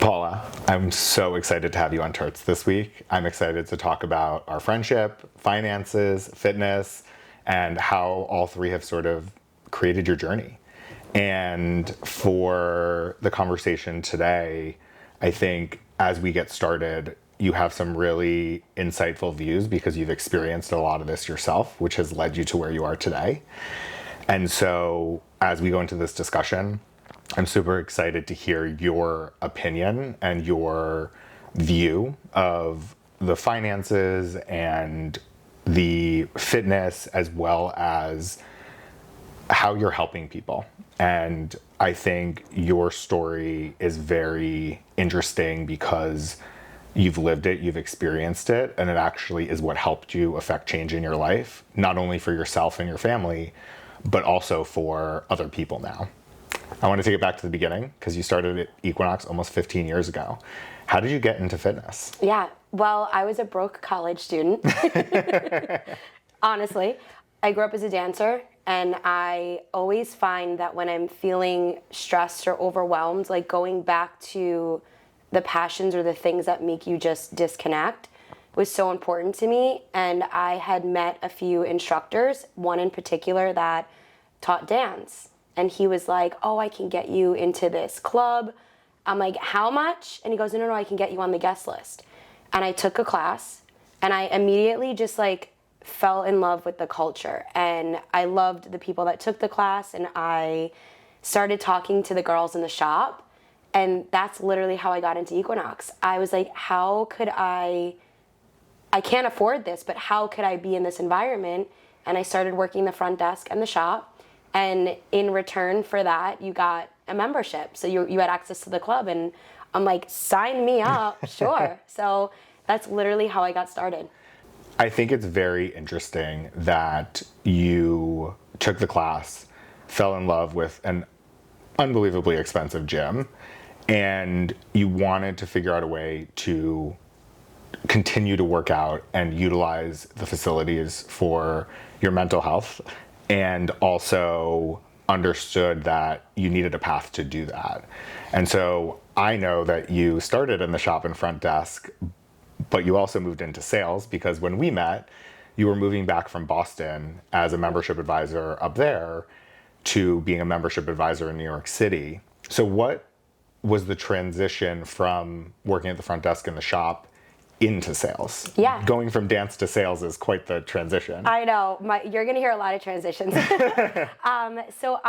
Paula, I'm so excited to have you on Turtz this week. I'm excited to talk about our friendship, finances, fitness, and how all three have sort of created your journey. And for the conversation today, I think as we get started, you have some really insightful views because you've experienced a lot of this yourself, which has led you to where you are today. And so as we go into this discussion, I'm super excited to hear your opinion and your view of the finances and the fitness, as well as how you're helping people. And I think your story is very interesting because you've lived it, you've experienced it, and it actually is what helped you affect change in your life, not only for yourself and your family, but also for other people now. I want to take it back to the beginning because you started at Equinox almost 15 years ago. How did you get into fitness? Yeah, well, I was a broke college student. Honestly, I grew up as a dancer, and I always find that when I'm feeling stressed or overwhelmed, like going back to the passions or the things that make you just disconnect was so important to me. And I had met a few instructors, one in particular that taught dance. And he was like, oh, I can get you into this club. I'm like, how much? And he goes, no, I can get you on the guest list. And I took a class, and I immediately just like fell in love with the culture. And I loved the people that took the class, and I started talking to the girls in the shop. And that's literally how I got into Equinox. I was like, how could I can't afford this, but how could I be in this environment? And I started working the front desk and the shop. And in return for that, you got a membership. So you had access to the club, and I'm like, sign me up, sure. So that's literally how I got started. I think it's very interesting that you took the class, fell in love with an unbelievably expensive gym, and you wanted to figure out a way to continue to work out and utilize the facilities for your mental health, and also understood that you needed a path to do that. And so I know that you started in the shop and front desk, but you also moved into sales because when we met, you were moving back from Boston as a membership advisor up there to being a membership advisor in New York City. So what was the transition from working at the front desk in the shop into sales? Yeah. Going from dance to sales is quite the transition. I know. You're going to hear a lot of transitions. So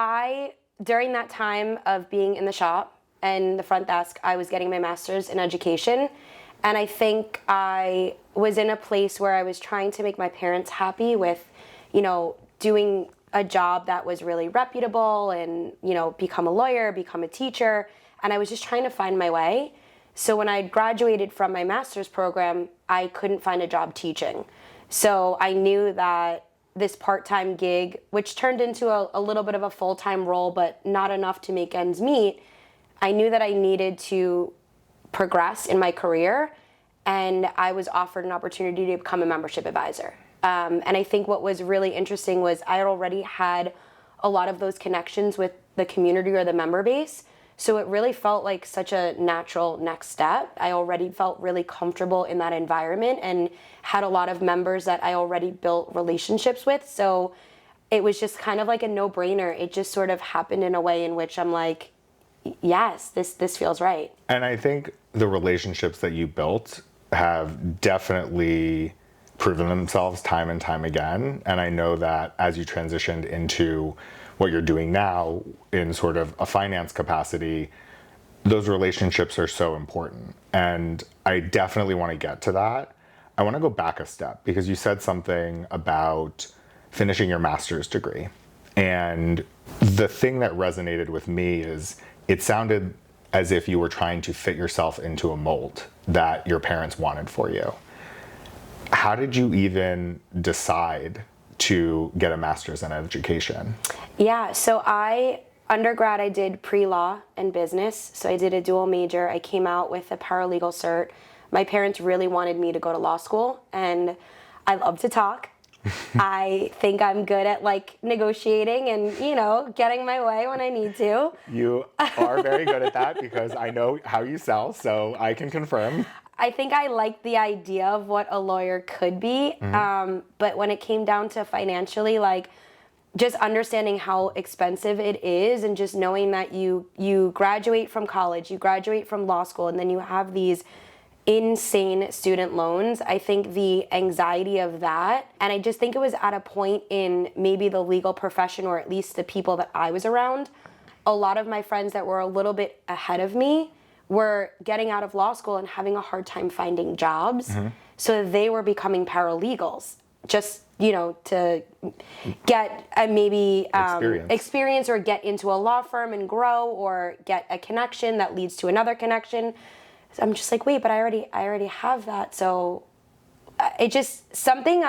during that time of being in the shop and the front desk, I was getting my master's in education. And I think I was in a place where I was trying to make my parents happy with, doing a job that was really reputable and, become a lawyer, become a teacher. And I was just trying to find my way. So when I graduated from my master's program, I couldn't find a job teaching. So I knew that this part-time gig, which turned into a little bit of a full-time role, but not enough to make ends meet, I knew that I needed to progress in my career, and I was offered an opportunity to become a membership advisor. And I think what was really interesting was I already had a lot of those connections with the community or the member base. So it really felt like such a natural next step. I already felt really comfortable in that environment and had a lot of members that I already built relationships with. So it was just kind of like a no-brainer. It just sort of happened in a way in which I'm like, yes, this feels right. And I think the relationships that you built have definitely proven themselves time and time again. And I know that as you transitioned into what you're doing now in sort of a finance capacity, those relationships are so important. And I definitely want to get to that. I want to go back a step because you said something about finishing your master's degree. And the thing that resonated with me is it sounded as if you were trying to fit yourself into a mold that your parents wanted for you. How did you even decide to get a master's in education? Yeah, so undergrad, I did pre-law and business. So I did a dual major. I came out with a paralegal cert. My parents really wanted me to go to law school, and I love to talk. I think I'm good at like negotiating and, getting my way when I need to. You are very good at that because I know how you sell, so I can confirm. I think I liked the idea of what a lawyer could be. But when it came down to financially, like just understanding how expensive it is and just knowing that you graduate from college, you graduate from law school, and then you have these insane student loans. I think the anxiety of that, and I just think it was at a point in maybe the legal profession, or at least the people that I was around, a lot of my friends that were a little bit ahead of me were getting out of law school and having a hard time finding jobs. So they were becoming paralegals just, to get maybe experience or get into a law firm and grow or get a connection that leads to another connection. So I'm just like, wait, but I already have that. So it just something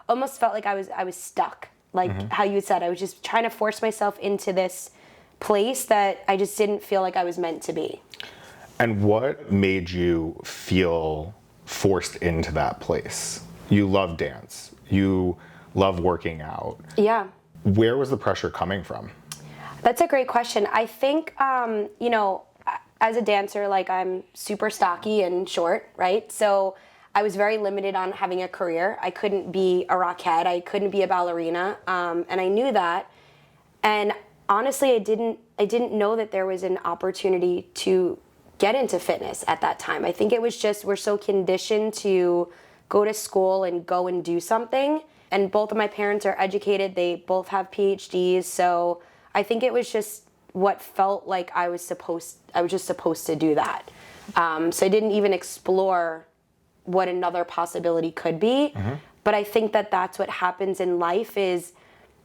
almost felt like I was stuck. Like how you said, I was just trying to force myself into this place that I just didn't feel like I was meant to be. And what made you feel forced into that place? You love dance. You love working out. Yeah. Where was the pressure coming from? That's a great question. I think, as a dancer, like I'm super stocky and short, right? So I was very limited on having a career. I couldn't be a rockette. I couldn't be a ballerina. And I knew that. And honestly, I didn't know that there was an opportunity to get into fitness at that time. I think it was just, we're so conditioned to go to school and go and do something. And both of my parents are educated. They both have PhDs. So I think it was just what felt like I was just supposed to do that. So I didn't even explore what another possibility could be. But I think that that's what happens in life is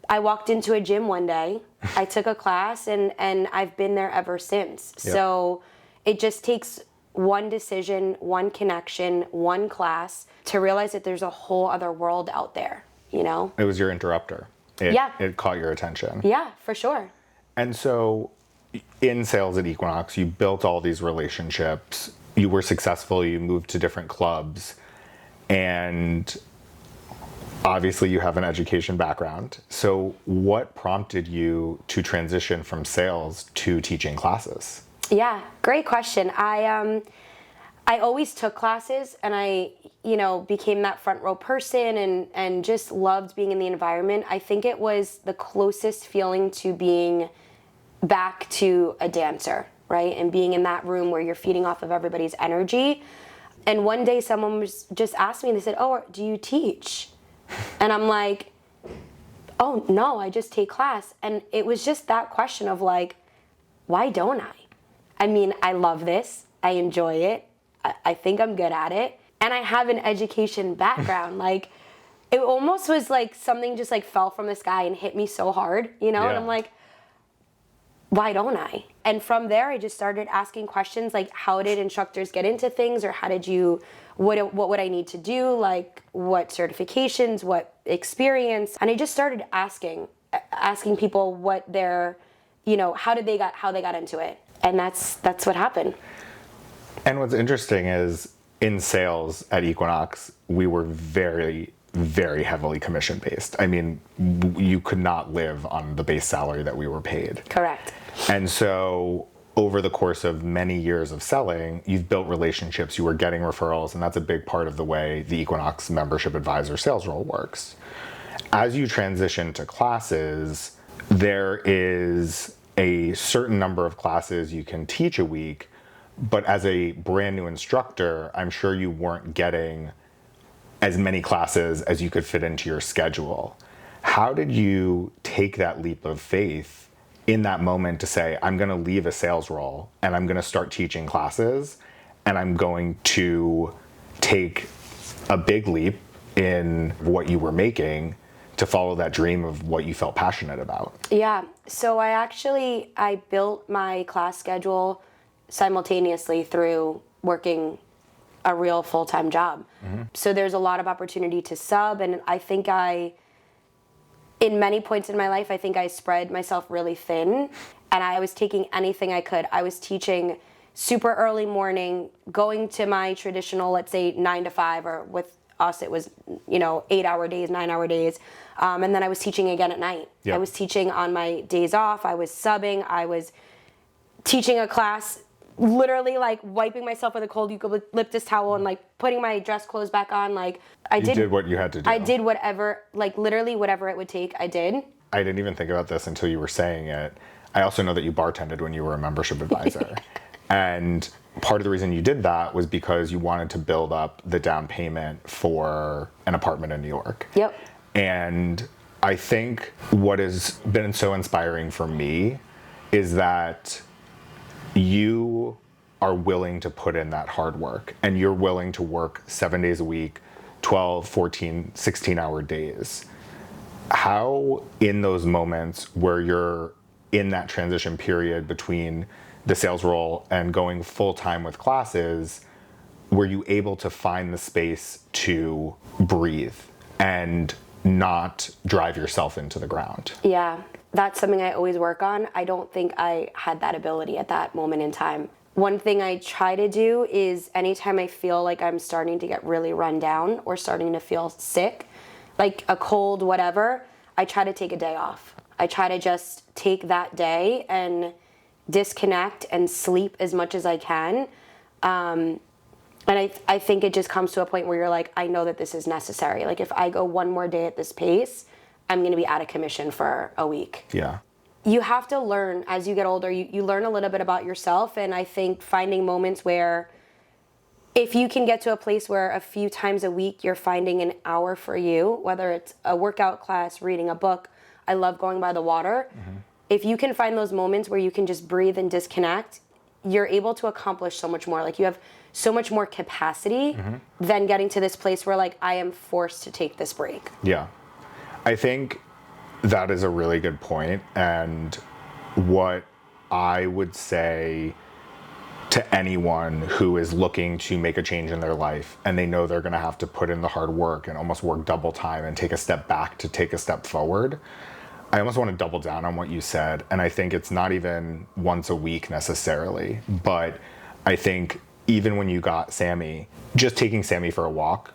I walked into a gym one day, I took a class, and I've been there ever since. Yep. So it just takes one decision, one connection, one class to realize that there's a whole other world out there, It was your interrupter. It caught your attention. Yeah, for sure. And so in sales at Equinox, you built all these relationships. You were successful. You moved to different clubs. And obviously you have an education background. So what prompted you to transition from sales to teaching classes? Yeah, great question. I always took classes, and I, became that front row person and just loved being in the environment. I think it was the closest feeling to being back to a dancer, right? And being in that room where you're feeding off of everybody's energy. And one day someone was just asked me, they said, "Oh, do you teach?" And I'm like, "Oh, no, I just take class." And it was just that question of like, why don't I? I mean, I love this. I enjoy it. I think I'm good at it. And I have an education background. Like, it almost was like something just like fell from the sky and hit me so hard, Yeah. And I'm like, why don't I? And from there, I just started asking questions like, how did instructors get into things? Or how did what would I need to do? Like, what certifications, what experience? And I just started asking people what their, how they got into it. And that's what happened. And what's interesting is in sales at Equinox, we were very, very heavily commission based. I mean, you could not live on the base salary that we were paid. Correct. And so over the course of many years of selling, you've built relationships, you were getting referrals, and that's a big part of the way the Equinox membership advisor sales role works. As you transition to classes, there is a certain number of classes you can teach a week, but as a brand new instructor, I'm sure you weren't getting as many classes as you could fit into your schedule. How did you take that leap of faith in that moment to say, I'm going to leave a sales role and I'm going to start teaching classes and I'm going to take a big leap in what you were making to follow that dream of what you felt passionate about? Yeah, so I built my class schedule simultaneously through working a real full-time job. So there's a lot of opportunity to sub, and I think in many points in my life, I think I spread myself really thin, and I was taking anything I could. I was teaching super early morning, going to my traditional, let's say 9 to 5, or with us, it was, 8-hour days, 9-hour days. And then I was teaching again at night. Yeah. I was teaching on my days off. I was subbing. I was teaching a class, literally like wiping myself with a cold eucalyptus towel and like putting my dress clothes back on. Like You did what you had to do. I did whatever, like literally whatever it would take, I did. I didn't even think about this until you were saying it. I also know that you bartended when you were a membership advisor. And part of the reason you did that was because you wanted to build up the down payment for an apartment in New York. Yep. And I think what has been so inspiring for me is that you are willing to put in that hard work, and you're willing to work 7 days a week, 12, 14, 16-hour days. How, in those moments where you're in that transition period between the sales role and going full-time with classes, were you able to find the space to breathe and not drive yourself into the ground? Yeah, that's something I always work on. I don't think I had that ability at that moment in time. One thing I try to do is anytime I feel like I'm starting to get really run down or starting to feel sick, like a cold, whatever, I try to take a day off. I try to just take that day and disconnect and sleep as much as I can. And I think it just comes to a point where you're like, I know that this is necessary. Like if I go one more day at this pace, I'm going to be out of commission for a week. Yeah. You have to learn as you get older. You learn a little bit about yourself. And I think finding moments where if you can get to a place where a few times a week you're finding an hour for you, whether it's a workout class, reading a book, I love going by the water. Mm-hmm. If you can find those moments where you can just breathe and disconnect, you're able to accomplish so much more. Like you have so much more capacity mm-hmm. than getting to this place where like I am forced to take this break. Yeah. I think that is a really good point. And what I would say to anyone who is looking to make a change in their life and they know they're going to have to put in the hard work and almost work double time and take a step back to take a step forward, I almost want to double down on what you said. And I think it's not even once a week necessarily, but I think even when you got Sammy, just taking Sammy for a walk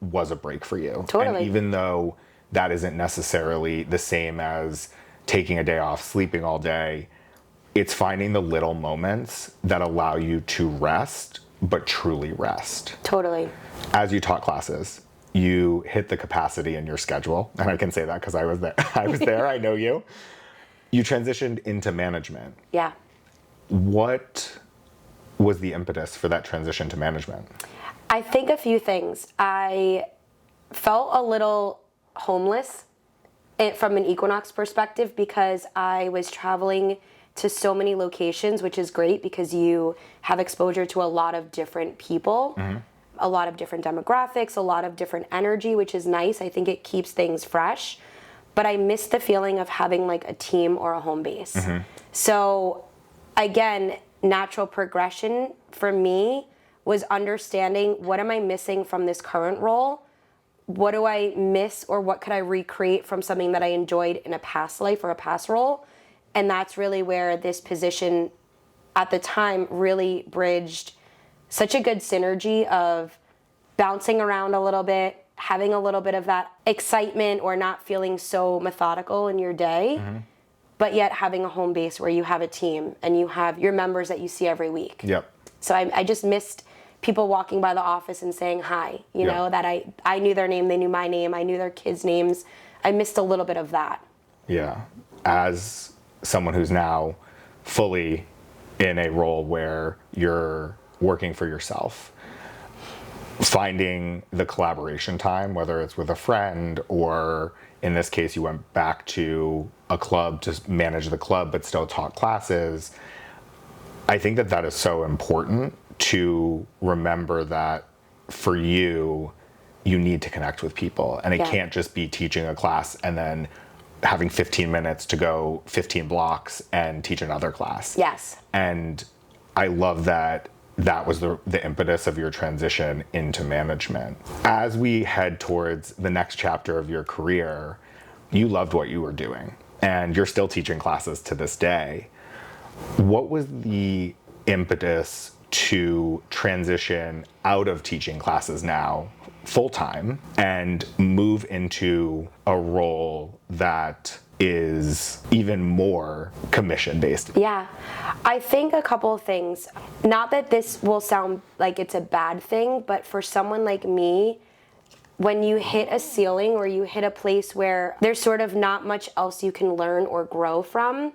was a break for you. Totally. And even though that isn't necessarily the same as taking a day off, sleeping all day, it's finding the little moments that allow you to rest, but truly rest. Totally. As you taught classes, you hit the capacity in your schedule. And I can say that because I was there. I know you. You transitioned into management. Yeah. What was the impetus for that transition to management? I think a few things. I felt a little homeless from an Equinox perspective because I was traveling to so many locations, which is great because you have exposure to a lot of different people, mm-hmm. a lot of different demographics, a lot of different energy, which is nice. I think it keeps things fresh. But I miss the feeling of having like a team or a home base. Mm-hmm. So again, natural progression for me was understanding what am I missing from this current role? What do I miss or what could I recreate from something that I enjoyed in a past life or a past role? And that's really where this position at the time really bridged such a good synergy of bouncing around a little bit, having a little bit of that excitement or not feeling so methodical in your day, mm-hmm. but yet having a home base where you have a team and you have your members that you see every week. Yep. So I just missed people walking by the office and saying hi, you know, that I knew their name, they knew my name, I knew their kids' names. I missed a little bit of that. Yeah. As someone who's now fully in a role where you're working for yourself, finding the collaboration time, whether it's with a friend or in this case you went back to a club to manage the club but still taught classes, I think that is so important to remember that for you, you need to connect with people. And it can't just be teaching a class and then having 15 minutes to go 15 blocks and teach another class. Yes. And I love that was the impetus of your transition into management. As we head towards the next chapter of your career, you loved what you were doing and you're still teaching classes to this day. What was the impetus to transition out of teaching classes now full time and move into a role that is even more commission based? Yeah, I think a couple of things. Not that this will sound like it's a bad thing, but for someone like me, when you hit a ceiling or you hit a place where there's sort of not much else you can learn or grow from,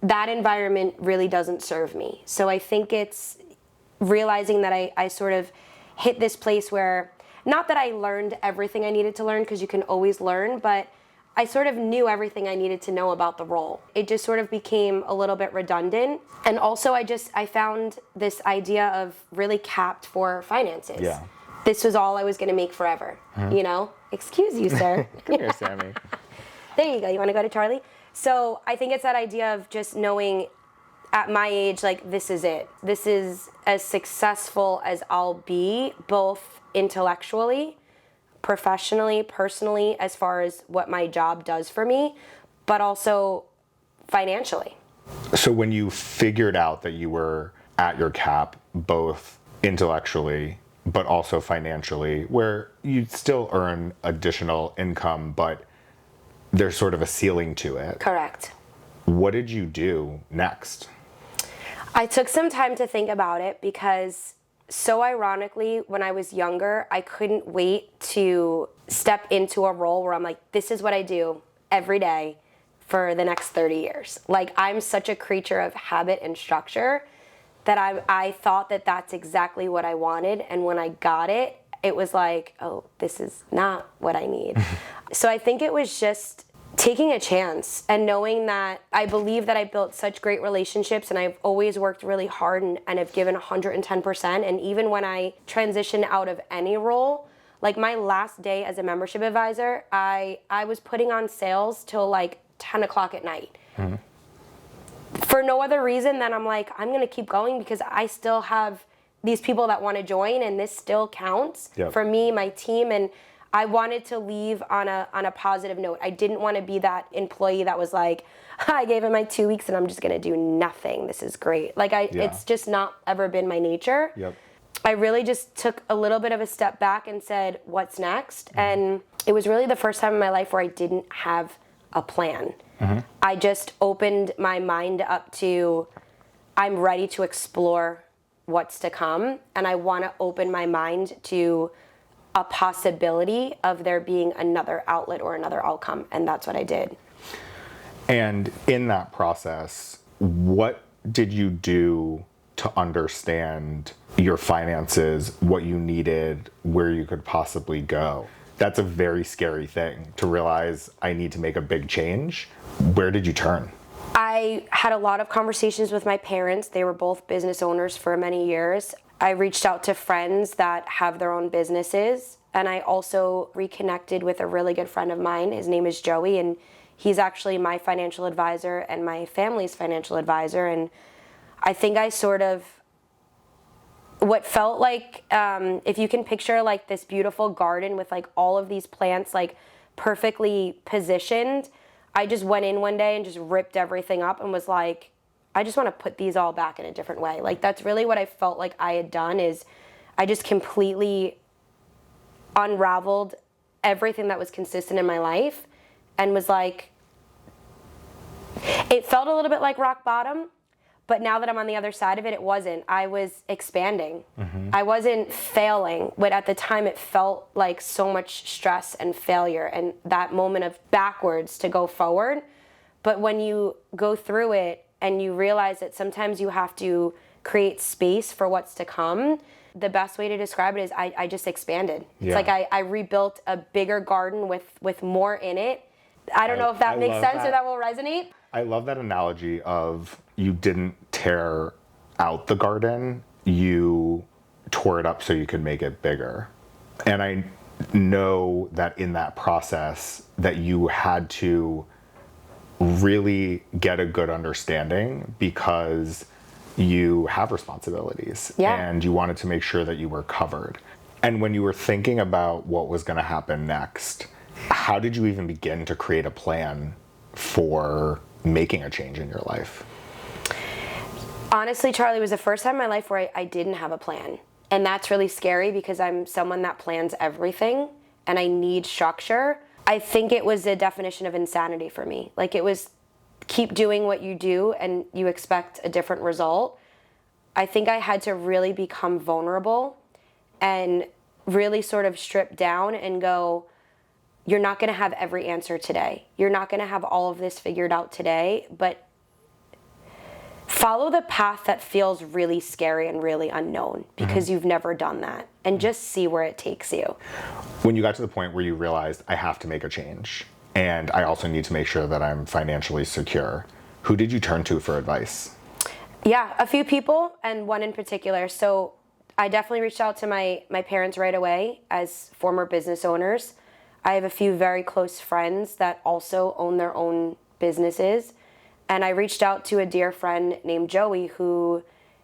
that environment really doesn't serve me. So I think it's realizing that I sort of hit this place where, not that I learned everything I needed to learn, because you can always learn, but I sort of knew everything I needed to know about the role. It just sort of became a little bit redundant. And also I found this idea of really capped for finances. Yeah. This was all I was gonna make forever, you know? Excuse you, sir. Come here, Sammy. There you go, you wanna go to Charlie? So I think it's that idea of just knowing at my age, like, this is it. This is as successful as I'll be, both intellectually, professionally, personally, as far as what my job does for me, but also financially. So when you figured out that you were at your cap, both intellectually, but also financially, where you'd still earn additional income, but there's sort of a ceiling to it. Correct. What did you do next? I took some time to think about it because, so ironically, when I was younger, I couldn't wait to step into a role where I'm like, this is what I do every day for the next 30 years. Like, I'm such a creature of habit and structure that I thought that that's exactly what I wanted. And when I got it, it was like, oh, this is not what I need. So I think it was just taking a chance and knowing that I believe that I built such great relationships and I've always worked really hard and have given 110%. And even when I transitioned out of any role, like my last day as a membership advisor, I was putting on sales till like 10 o'clock at night. Mm-hmm. For no other reason than I'm like, I'm gonna keep going because I still have these people that wanna join and this still counts for me, my team, and I wanted to leave on a positive note. I didn't want to be that employee that was like, I gave him my 2 weeks and I'm just going to do nothing. This is great. Like it's just not ever been my nature. Yep. I really just took a little bit of a step back and said, what's next? Mm-hmm. And it was really the first time in my life where I didn't have a plan. Mm-hmm. I just opened my mind up to, I'm ready to explore what's to come. And I want to open my mind to a possibility of there being another outlet or another outcome, and that's what I did. And in that process, what did you do to understand your finances, what you needed, where you could possibly go? That's a very scary thing, to realize I need to make a big change. Where did you turn? I had a lot of conversations with my parents. They were both business owners for many years. I reached out to friends that have their own businesses, and I also reconnected with a really good friend of mine. His name is Joey, and he's actually my financial advisor and my family's financial advisor. And I think I sort of, what felt like, if you can picture like this beautiful garden with like all of these plants like perfectly positioned, I just went in one day and just ripped everything up and was like, I just want to put these all back in a different way. Like, that's really what I felt like I had done, is I just completely unraveled everything that was consistent in my life and was like, it felt a little bit like rock bottom, but now that I'm on the other side of it, it wasn't. I was expanding. Mm-hmm. I wasn't failing, but at the time it felt like so much stress and failure and that moment of backwards to go forward. But when you go through it, and you realize that sometimes you have to create space for what's to come, the best way to describe it is I just expanded. Yeah. It's like I rebuilt a bigger garden with more in it. I don't know if that makes sense or that will resonate. I love that analogy of, you didn't tear out the garden, you tore it up so you could make it bigger. And I know that in that process that you had to really get a good understanding because you have responsibilities and you wanted to make sure that you were covered. And when you were thinking about what was going to happen next, how did you even begin to create a plan for making a change in your life? Honestly, Charlie, it was the first time in my life where I didn't have a plan. And that's really scary because I'm someone that plans everything and I need structure. I think it was a definition of insanity for me. Like, it was keep doing what you do and you expect a different result. I think I had to really become vulnerable and really sort of strip down and go, you're not going to have every answer today. You're not going to have all of this figured out today, but follow the path that feels really scary and really unknown because you've never done that, and just see where it takes you. When you got to the point where you realized, I have to make a change, and I also need to make sure that I'm financially secure, who did you turn to for advice? Yeah, a few people, and one in particular. So I definitely reached out to my parents right away as former business owners. I have a few very close friends that also own their own businesses. And I reached out to a dear friend named Joey, who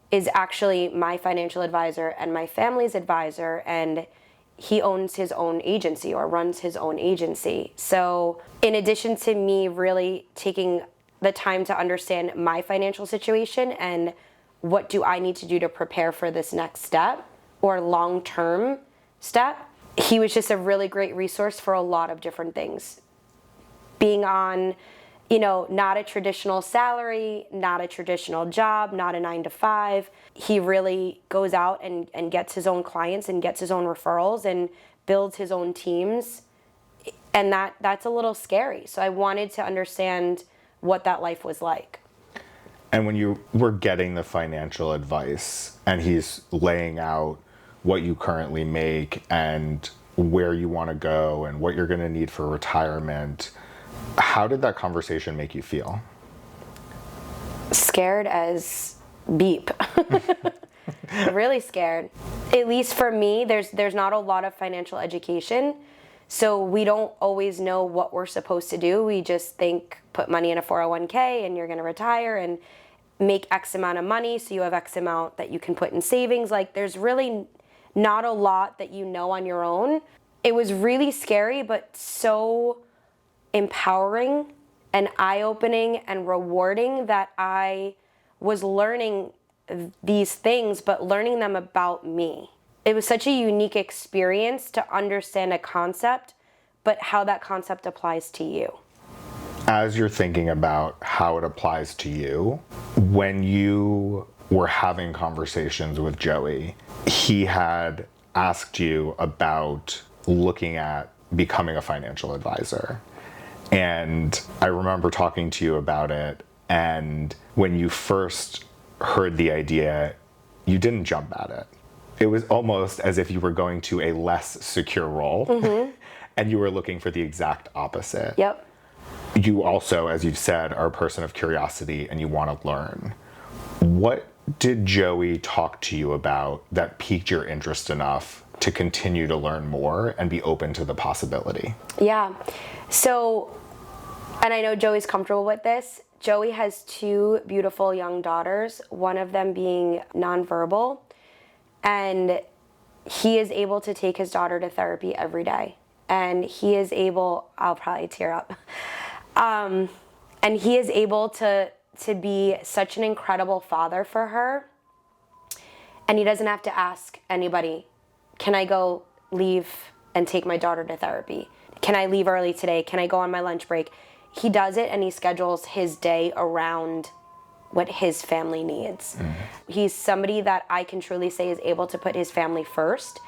is actually my financial advisor and my family's advisor. And he owns his own agency or runs his own agency. So in addition to me really taking the time to understand my financial situation and what do I need to do to prepare for this next step or long-term step, he was just a really great resource for a lot of different things. Being on, not a traditional salary, not a traditional job, not a 9-to-5. He really goes out and gets his own clients and gets his own referrals and builds his own teams. And that's a little scary. So I wanted to understand what that life was like. And when you were getting the financial advice and he's laying out what you currently make and where you want to go and what you're going to need for retirement, how did that conversation make you feel? Scared as beep. Really scared. At least for me, there's not a lot of financial education. So we don't always know what we're supposed to do. We just think, put money in a 401k and you're going to retire and make X amount of money so you have X amount that you can put in savings. Like, there's really not a lot that you know on your own. It was really scary, but so empowering and eye-opening and rewarding that I was learning these things, but learning them about me. It was such a unique experience to understand a concept, but how that concept applies to you. As you're thinking about how it applies to you, when you were having conversations with Joey, he had asked you about looking at becoming a financial advisor. And I remember talking to you about it, and when you first heard the idea, you didn't jump at it. It was almost as if you were going to a less secure role, and you were looking for the exact opposite. Yep. You also, as you've said, are a person of curiosity and you want to learn. What did Joey talk to you about that piqued your interest enough to continue to learn more and be open to the possibility? Yeah. So, and I know Joey's comfortable with this. Joey has 2 beautiful young daughters, one of them being nonverbal. And he is able to take his daughter to therapy every day. And he is able, I'll probably tear up. And he is able to be such an incredible father for her. And he doesn't have to ask anybody, can I go leave and take my daughter to therapy? Can I leave early today? Can I go on my lunch break? He does it and he schedules his day around what his family needs. He's somebody that I can truly say is able to put his family first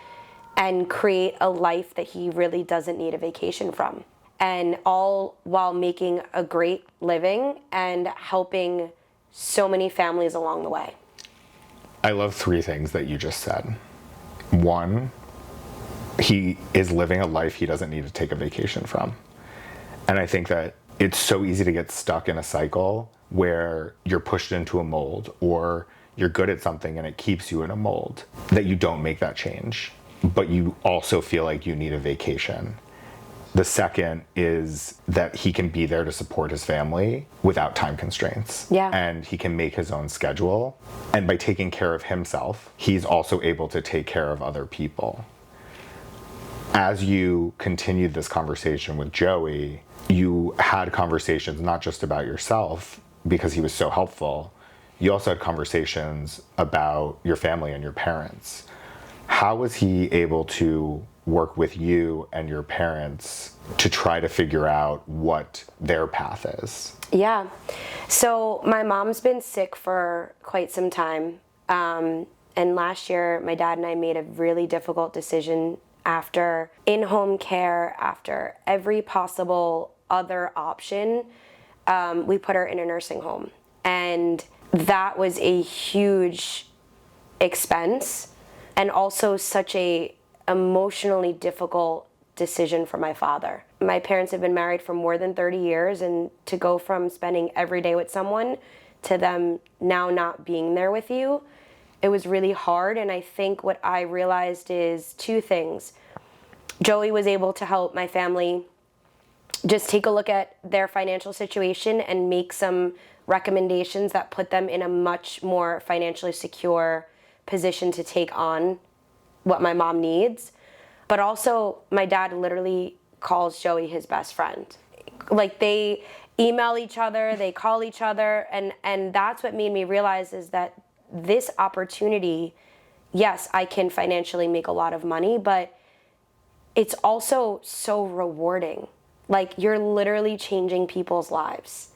and create a life that he really doesn't need a vacation from. And all while making a great living and helping so many families along the way. I love 3 things that you just said. 1, he is living a life he doesn't need to take a vacation from. And I think that it's so easy to get stuck in a cycle where you're pushed into a mold or you're good at something and it keeps you in a mold, that you don't make that change, but you also feel like you need a vacation. The second is that he can be there to support his family without time constraints. Yeah. And he can make his own schedule. And by taking care of himself, he's also able to take care of other people. As you continued this conversation with Joey, you had conversations not just about yourself, because he was so helpful. you also had conversations about your family and your parents. How was he able to work with you and your parents to try to figure out what their path is? Yeah. So my mom's been sick for quite some time. And last year, my dad and I made a really difficult decision after in-home care, after every possible other option. We put her in a nursing home. And that was a huge expense and also such a emotionally difficult decision for my father. My parents have been married for more than 30 years, and to go from spending every day with someone to them now not being there with you, it was really hard. And I think what I realized is two things. Joey was able to help my family just take a look at their financial situation and make some recommendations that put them in a much more financially secure position to take on what my mom needs. But also, my dad literally calls Joey his best friend. Like, they email each other, they call each other, and that's what made me realize is that this opportunity, yes, I can financially make a lot of money, but it's also so rewarding. Like, you're literally changing people's lives.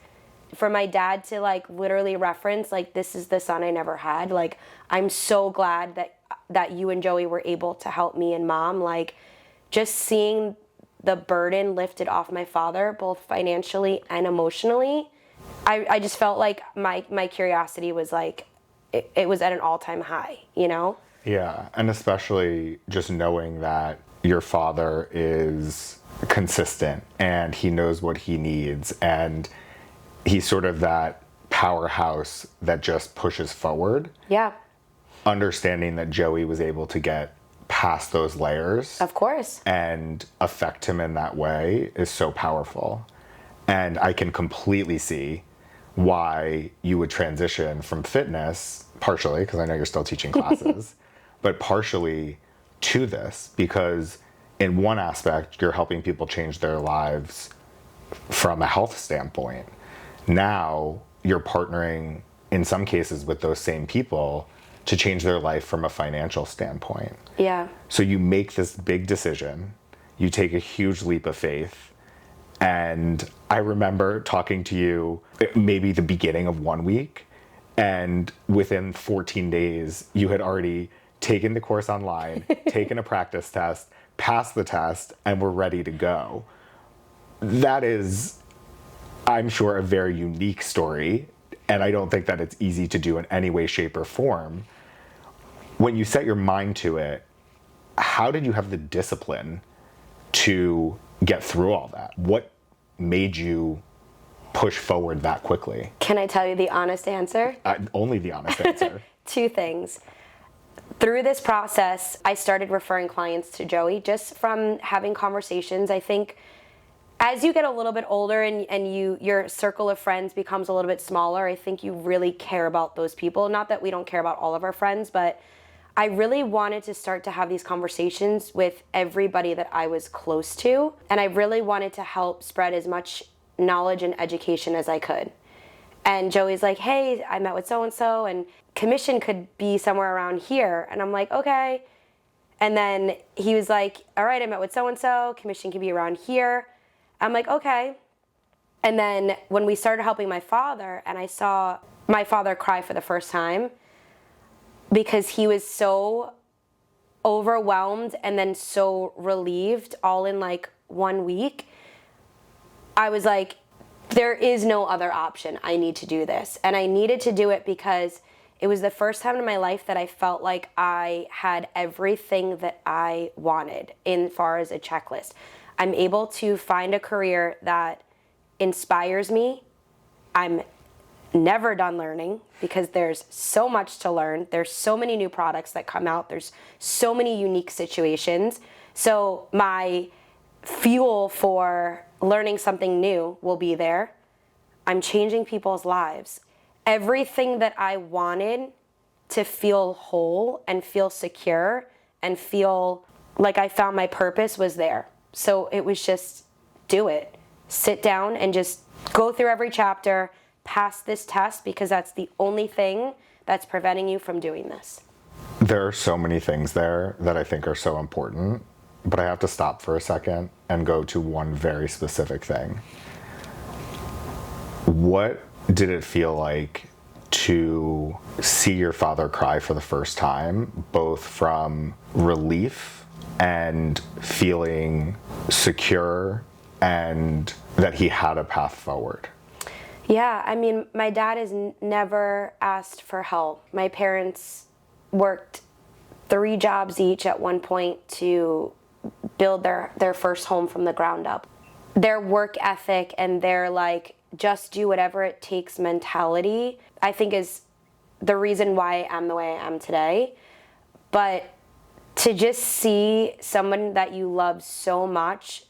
For my dad to like literally reference, like, this is the son I never had. Like, I'm so glad that you and Joey were able to help me and mom. Like, just seeing the burden lifted off my father, both financially and emotionally, I just felt like my curiosity was like, it was at an all-time high, you know? Yeah, and especially just knowing that your father is consistent and he knows what he needs, and he's sort of that powerhouse that just pushes forward. Yeah. Understanding that Joey was able to get past those layers. Of course. And affect him in that way is so powerful. And I can completely see why you would transition from fitness, partially, because I know you're still teaching classes, but partially to this, because in one aspect, you're helping people change their lives from a health standpoint. Now you're partnering in some cases with those same people to change their life from a financial standpoint. Yeah. So you make this big decision, you take a huge leap of faith. And I remember talking to you maybe the beginning of 1 week, and within 14 days, you had already taken the course online, taken a practice test, passed the test, and were ready to go. That is, I'm sure, a very unique story, and I don't think that it's easy to do in any way, shape, or form. When you set your mind to it, how did you have the discipline to get through all that? What made you push forward that quickly? Can I tell you the honest answer? Only the honest answer. Two things. Through this process, I started referring clients to Joey just from having conversations. I think as you get a little bit older and your circle of friends becomes a little bit smaller, I think you really care about those people. Not that we don't care about all of our friends, but I really wanted to start to have these conversations with everybody that I was close to. And I really wanted to help spread as much knowledge and education as I could. And Joey's like, hey, I met with so-and-so, and commission could be somewhere around here. And I'm like, okay. And then he was like, all right, I met with so-and-so, commission could be around here. I'm like, okay. And then when we started helping my father, and I saw my father cry for the first time, because he was so overwhelmed and then so relieved all in like 1 week, I was like, there is no other option. I need to do this. And I needed to do it because it was the first time in my life that I felt like I had everything that I wanted in far as a checklist. I'm able to find a career that inspires me. I'm never done learning because there's so much to learn. There's so many new products that come out. There's so many unique situations. So my fuel for learning something new will be there. I'm changing people's lives. Everything that I wanted to feel whole and feel secure and feel like I found my purpose was there. So it was just do it. Sit down and just go through every chapter, pass this test because that's the only thing that's preventing you from doing this. There are so many things there that I think are so important, but I have to stop for a second and go to one very specific thing. What did it feel like to see your father cry for the first time, both from relief and feeling secure and that he had a path forward? Yeah, I mean, my dad has never asked for help. My parents worked 3 jobs each at one point to build their first home from the ground up. Their work ethic and their like, just do whatever it takes mentality, I think is the reason why I'm the way I am today. But to just see someone that you love so much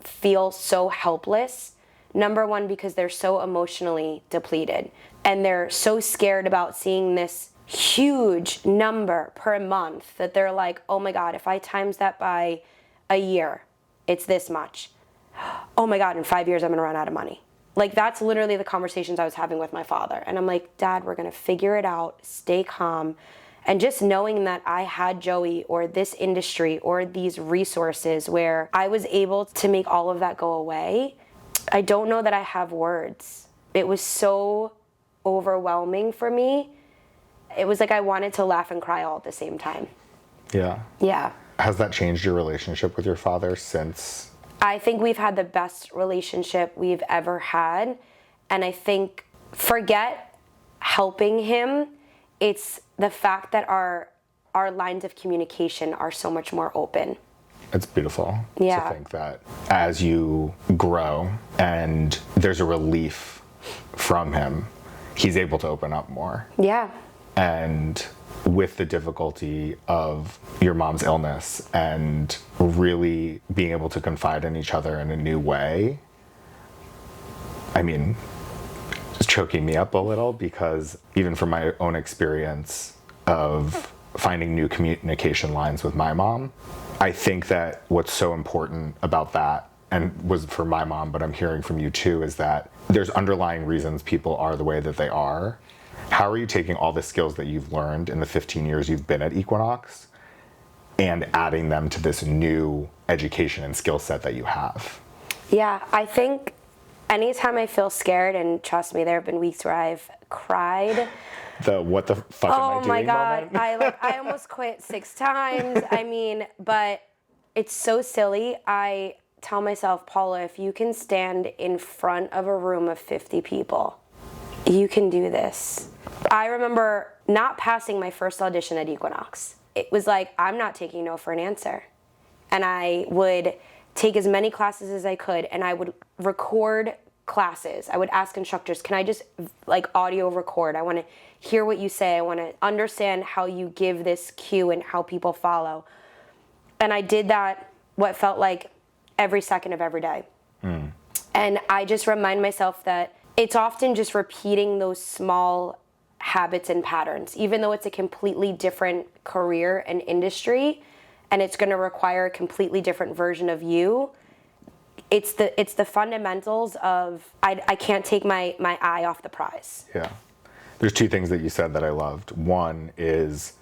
feel so helpless, number one, because they're so emotionally depleted and they're so scared about seeing this huge number per month that they're like, oh my God, if I times that by a year, it's this much. Oh my God, in 5 years, I'm gonna run out of money. Like, that's literally the conversations I was having with my father. And I'm like, Dad, we're gonna figure it out, stay calm. And just knowing that I had Joey or this industry or these resources where I was able to make all of that go away, I don't know that I have words. It was so overwhelming for me. It was like I wanted to laugh and cry all at the same time. Yeah. Yeah. Has that changed your relationship with your father since? I think we've had the best relationship we've ever had. And I think, forget helping him, it's the fact that our lines of communication are so much more open. It's beautiful Yeah. to think that as you grow and there's a relief from him, he's able to open up more. Yeah. And with the difficulty of your mom's illness and really being able to confide in each other in a new way, I mean, it's choking me up a little because even from my own experience of finding new communication lines with my mom, I think that what's so important about that, and was for my mom, but I'm hearing from you too, is that there's underlying reasons people are the way that they are. How are you taking all the skills that you've learned in the 15 years you've been at Equinox and adding them to this new education and skill set that you have? Yeah, I think anytime I feel scared, and trust me, there have been weeks where I've cried. The what the fuck am I doing Oh my God, moment? I almost quit 6 times. I mean, but it's so silly. I tell myself, Paula, if you can stand in front of a room of 50 people, you can do this. I remember not passing my first audition at Equinox. It was like, I'm not taking no for an answer. And I would take as many classes as I could, and I would record classes. I would ask instructors, can I just like audio record? I want to hear what you say. I want to understand how you give this cue and how people follow. And I did that, what felt like every second of every day. And I just remind myself that it's often just repeating those small habits and patterns, even though it's a completely different career and industry, and it's going to require a completely different version of you. It's the fundamentals of I can't take my eye off the prize. Yeah. There's 2 things that you said that I loved. One is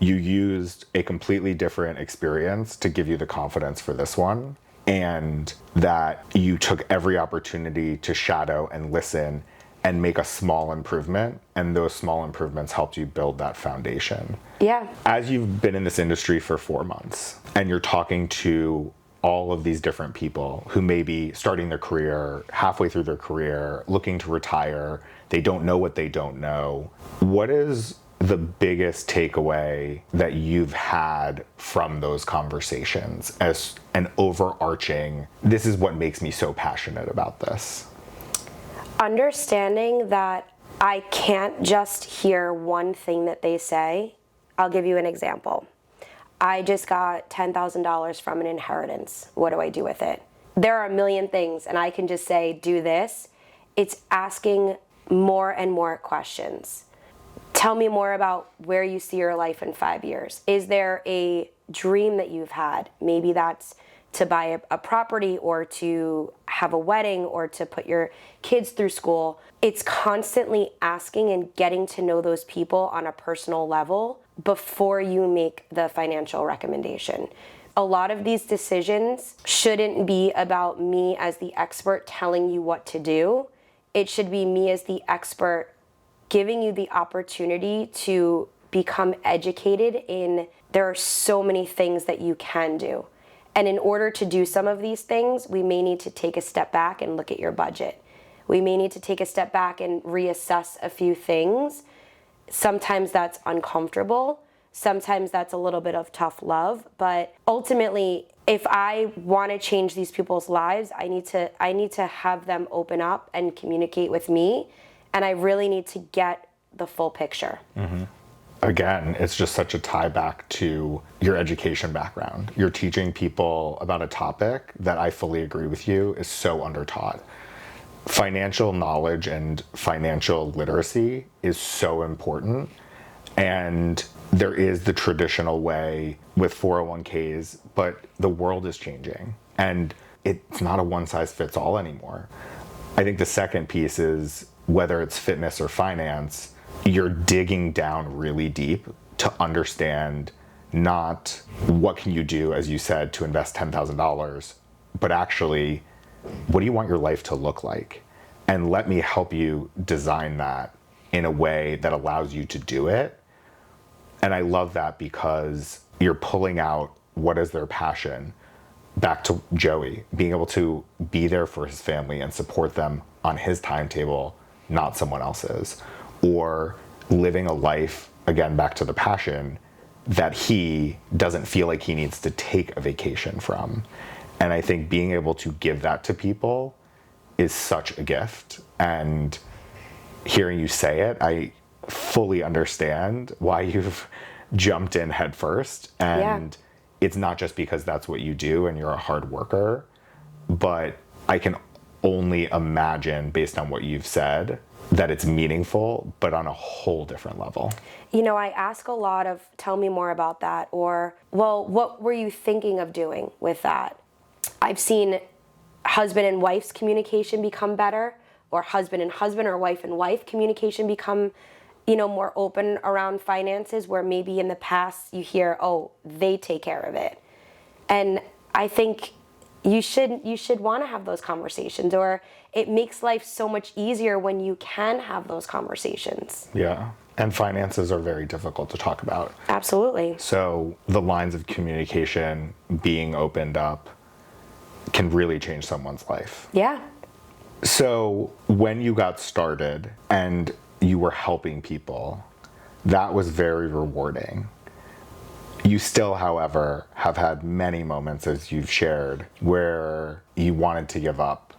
you used a completely different experience to give you the confidence for this one, and that you took every opportunity to shadow and listen and make a small improvement, and those small improvements helped you build that foundation. Yeah. As you've been in this industry for 4 months and you're talking to all of these different people who may be starting their career, halfway through their career, looking to retire, they don't know what they don't know, what is the biggest takeaway that you've had from those conversations as an overarching, this is what makes me so passionate about this? Understanding that I can't just hear one thing that they say. I'll give you an example. I just got $10,000 from an inheritance. What do I do with it? There are a million things, and I can just say, do this. It's asking more and more questions. Tell me more about where you see your life in 5 years. Is there a dream that you've had? Maybe that's to buy a property or to have a wedding or to put your kids through school. It's constantly asking and getting to know those people on a personal level before you make the financial recommendation. A lot of these decisions shouldn't be about me as the expert telling you what to do. It should be me as the expert giving you the opportunity to become educated in there are so many things that you can do. And in order to do some of these things, we may need to take a step back and look at your budget. We may need to take a step back and reassess a few things. Sometimes that's uncomfortable. Sometimes that's a little bit of tough love. But ultimately, if I want to change these people's lives, I need to have them open up and communicate with me. And I really need to get the full picture. Mm-hmm. Again, it's just such a tie back to your education background. You're teaching people about a topic that I fully agree with you is so undertaught. Financial knowledge and financial literacy is so important. And there is the traditional way with 401ks, but the world is changing and it's not a one size fits all anymore. I think the second piece is whether it's fitness or finance, you're digging down really deep to understand not what can you do, as you said, to invest $10,000, but actually, what do you want your life to look like? And let me help you design that in a way that allows you to do it. And I love that because you're pulling out what is their passion. Back to Joey, being able to be there for his family and support them on his timetable, not someone else's. Or living a life, again, back to the passion, that he doesn't feel like he needs to take a vacation from. And I think being able to give that to people is such a gift. And hearing you say it, I fully understand why you've jumped in head first. And it's not just because that's what you do and you're a hard worker, but I can only imagine, based on what you've said, that it's meaningful, but on a whole different level. You know, I ask a lot of, tell me more about that, or, well, what were you thinking of doing with that? I've seen husband and wife's communication become better, or husband and husband or wife and wife communication become, more open around finances, where maybe in the past you hear, oh, they take care of it. And I think you should want to have those conversations, or it makes life so much easier when you can have those conversations. Yeah. And finances are very difficult to talk about. Absolutely. So the lines of communication being opened up can really change someone's life. Yeah. So when you got started and you were helping people, that was very rewarding. You still, however, have had many moments, as you've shared, where you wanted to give up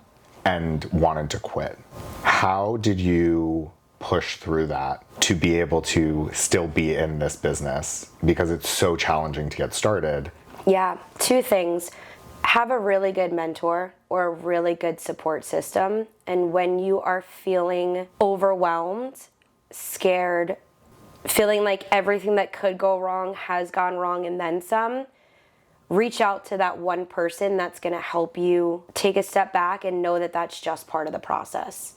and wanted to quit. How did you push through that to be able to still be in this business? Because it's so challenging to get started. Yeah, two things. Have a really good mentor or a really good support system. And when you are feeling overwhelmed, scared, feeling like everything that could go wrong has gone wrong and then some, reach out to that one person that's going to help you take a step back and know that that's just part of the process.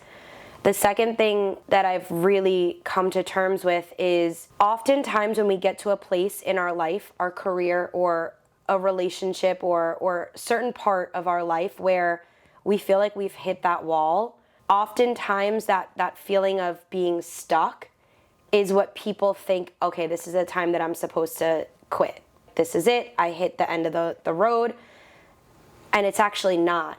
The second thing that I've really come to terms with is oftentimes when we get to a place in our life, our career or a relationship or certain part of our life where we feel like we've hit that wall, oftentimes that feeling of being stuck is what people think, okay, this is the time that I'm supposed to quit. This is it. I hit the end of the road. And it's actually not.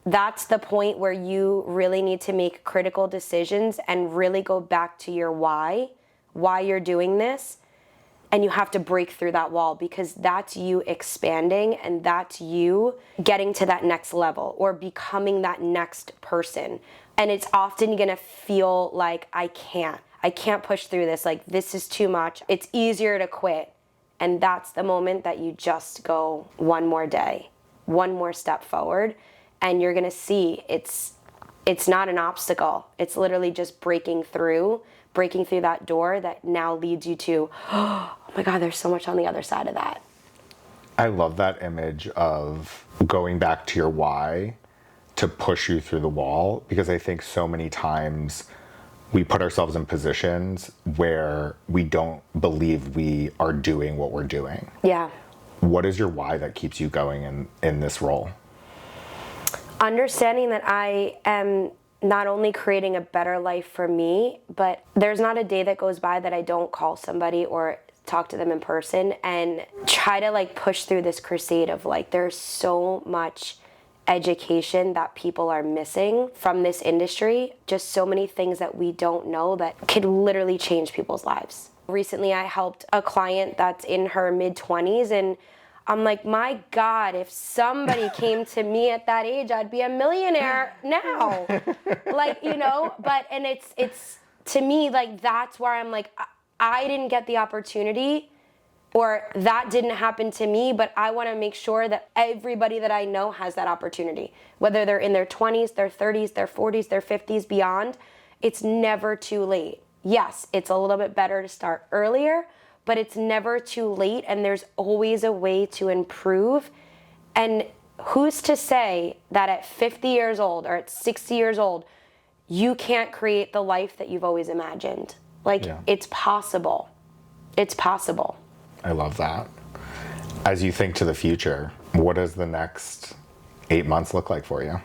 That's the point where you really need to make critical decisions and really go back to your why you're doing this. And you have to break through that wall, because that's you expanding and that's you getting to that next level or becoming that next person. And it's often gonna feel like, I can't push through this. Like, this is too much. It's easier to quit. And that's the moment that you just go one more day, one more step forward. And you're gonna see it's not an obstacle. It's literally just breaking through that door that now leads you to, oh my God, there's so much on the other side of that. I love that image of going back to your why to push you through the wall, because I think so many times we put ourselves in positions where we don't believe we are doing what we're doing. Yeah. What is your why that keeps you going in this role? Understanding that I am not only creating a better life for me, but there's not a day that goes by that I don't call somebody or talk to them in person and try to like push through this crusade of like, there's so much education that people are missing from this industry. Just so many things that we don't know that could literally change people's lives. Recently, I helped a client that's in her mid-20s, and I'm like, my God, if somebody came to me at that age, I'd be a millionaire now. Like, you know, and it's to me, like, that's where I'm like, I didn't get the opportunity, or that didn't happen to me, but I want to make sure that everybody that I know has that opportunity, whether they're in their 20s, their 30s, their 40s, their 50s, beyond. It's never too late. Yes, it's a little bit better to start earlier, but it's never too late, and there's always a way to improve. And who's to say that at 50 years old or at 60 years old, you can't create the life that you've always imagined? Like, It's possible. It's possible. I love that. As you think to the future, what does the next 8 months look like for you?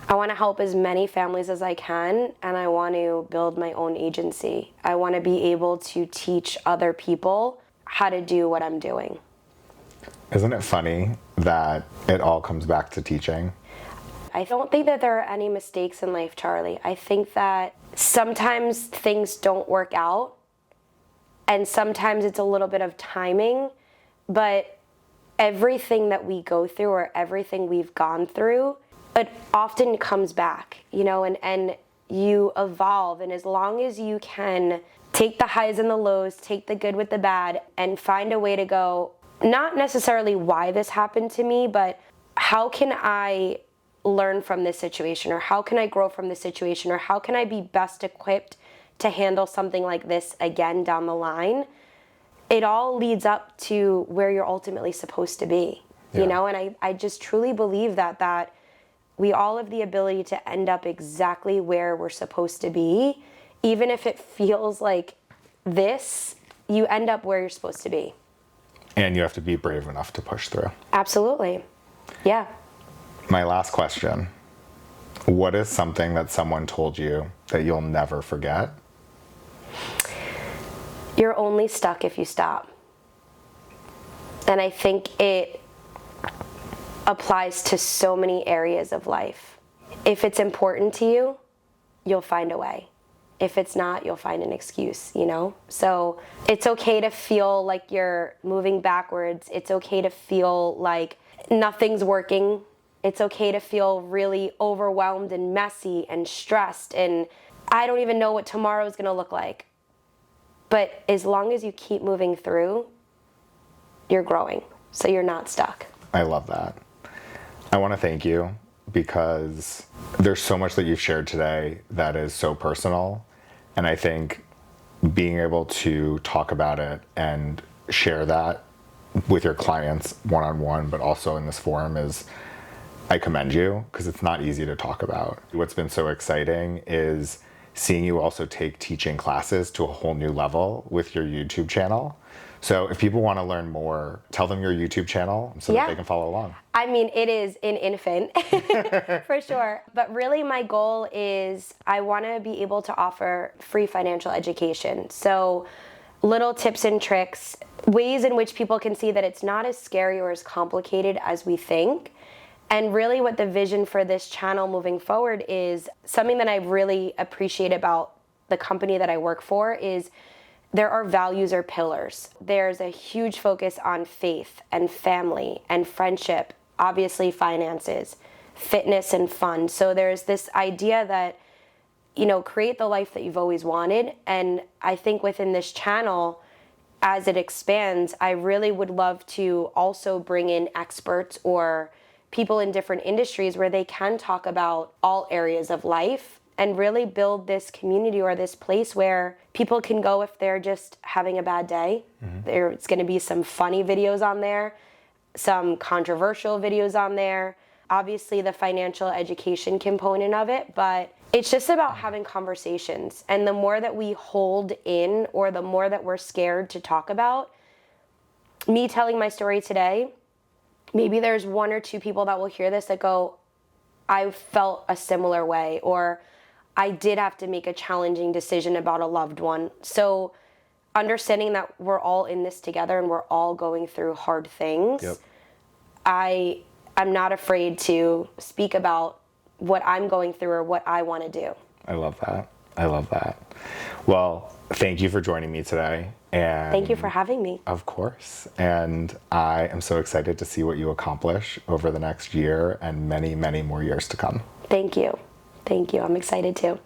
I want to help as many families as I can, and I want to build my own agency. I want to be able to teach other people how to do what I'm doing. Isn't it funny that it all comes back to teaching? I don't think that there are any mistakes in life, Charlie. I think that sometimes things don't work out, and sometimes it's a little bit of timing, but everything that we go through or everything we've gone through, it often comes back, you know, and you evolve. And as long as you can take the highs and the lows, take the good with the bad, and find a way to go, not necessarily why this happened to me, but how can I learn from this situation, or how can I grow from this situation, or how can I be best equipped to handle something like this again down the line, it all leads up to where you're ultimately supposed to be, you know? And I just truly believe that we all have the ability to end up exactly where we're supposed to be. Even if it feels like this, you end up where you're supposed to be. And you have to be brave enough to push through. Absolutely. Yeah. My last question. What is something that someone told you that you'll never forget? You're only stuck if you stop. And I think it applies to so many areas of life. If it's important to you, you'll find a way. If it's not, you'll find an excuse, you know? So it's okay to feel like you're moving backwards. It's okay to feel like nothing's working. It's okay to feel really overwhelmed and messy and stressed, and I don't even know what tomorrow is going to look like. But as long as you keep moving through, you're growing, so you're not stuck. I love that. I want to thank you, because there's so much that you've shared today that is so personal, and I think being able to talk about it and share that with your clients one-on-one, but also in this forum, I commend you, because it's not easy to talk about. What's been so exciting is seeing you also take teaching classes to a whole new level with your YouTube channel. So if people want to learn more, tell them your YouTube channel so that they can follow along. I mean, it is an infant, for sure. But really my goal is I want to be able to offer free financial education. So little tips and tricks, ways in which people can see that it's not as scary or as complicated as we think. And really what the vision for this channel moving forward is, something that I really appreciate about the company that I work for is there are values or pillars. There's a huge focus on faith and family and friendship, obviously finances, fitness and fun. So there's this idea that, you know, create the life that you've always wanted. And I think within this channel, as it expands, I really would love to also bring in experts or people in different industries where they can talk about all areas of life and really build this community or this place where people can go if they're just having a bad day. There's going to be some funny videos on there, some controversial videos on there, obviously the financial education component of it, but it's just about having conversations. And the more that we hold in, or the more that we're scared to talk about, me telling my story today, maybe there's one or two people that will hear this that go, I felt a similar way, or I did have to make a challenging decision about a loved one. So understanding that we're all in this together and we're all going through hard things, Yep. I'm not afraid to speak about what I'm going through or what I want to do. I love that. I love that. Well, thank you for joining me today. And Thank you for having me. Of course. And I am so excited to see what you accomplish over the next year and many, many more years to come. Thank you. Thank you. I'm excited too.